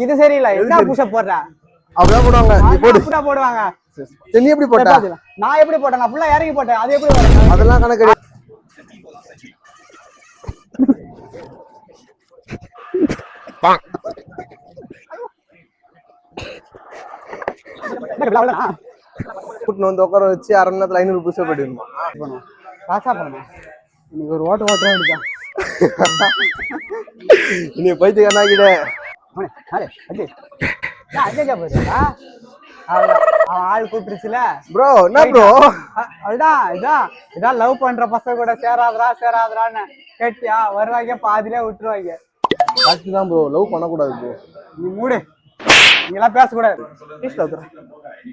இது சரியில்லை. என்ன புஷப் போடுற? அப்படிதான் போடுவாங்க. நீ போடு. அப்படிதான் போடுவாங்க. நீ எப்படி போட்ட? நான் எப்படி போட்டேன்? நான் ஃபுல்லா இறங்கி போட்டேன். அது எப்படி வரும்? அதெல்லாம் கணக்கு கிடையாது. கூட்டின்னு வந்து உட்கார வச்சு 1/2 மணி நேரத்துல 500 புஷ் பண்ணிடுமா? காசா பண்ணணும். இன்னைக்கு ஒரு ஓட்டுறா எடுத்தான். நீ பைத்தியக்காரனா கிட்ட ஆள் கூப்பிட்டுச்சுல ப்ரோ. என்ன ப்ரோ? அதுதான் இதான் லவ் பண்ற பசங்க கூட சேராதரான்னு கேட்டியா? வருவாங்க பாதிலே விட்டுருவாங்க. கரெக்ட் தான் ப்ரோ. லவ் பண்ணக்கூடாது ப்ரோ. நீ மூடு. நீங்களாம் பேசக்கூடாது.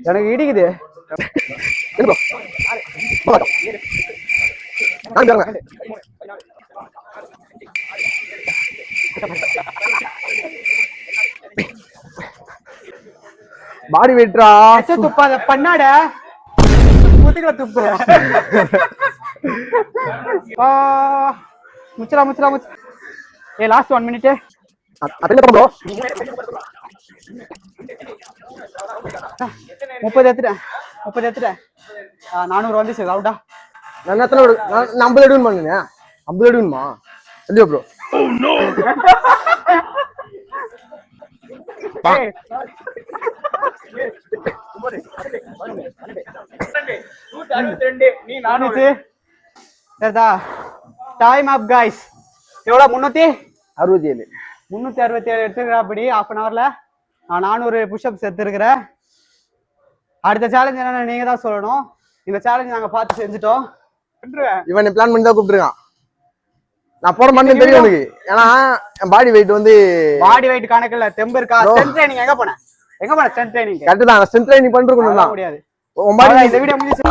எனக்கு இடிக்குது. பாடி வெயிட்ரா. துப்பாத பண்ணாட முதுகுல துப்பு. முச்சலா. A last 1 minute. Attend bro. 30 எடுத்துட்டேன். 400 வந்துச்சு. அவுட்டா. நான் எத்தனை 50 எடுன்னு பண்ணேன். 50 எடுணுமா? இல்லையா bro? Oh no. Time up guys. எவ்வளவு? 367 எடுத்துக்கிறப்படி half an hourல நான் 400 புஷ்அப்ஸ் எடுத்துருக்கிறேன். அடுத்த சேலஞ்ச் என்னன்னா நீங்க தான் சொல்லணும். இந்த சேலஞ்ச் நாங்க பார்த்து செஞ்சுட்டோம். இவன் பிளான் பண்ணி தான் கூப்பிட்டுருக்கான். நான் போட மாட்டேன்னு தெரியும் எனக்கு. ஏன்னா என் பாடி வெயிட் வந்து பாடி வெயிட் கணக்குல தெம்பு இருக்கா? ஸ்ட்ரென்த் ட்ரைனிங் எங்க போன ஸ்ட்ரென்த் ட்ரைனிங்? கரெக்ட் தான். ஸ்ட்ரென்த் ட்ரைனிங் பண்றதுக்கு முடியாது. இந்த வீடியோ முடிஞ்சு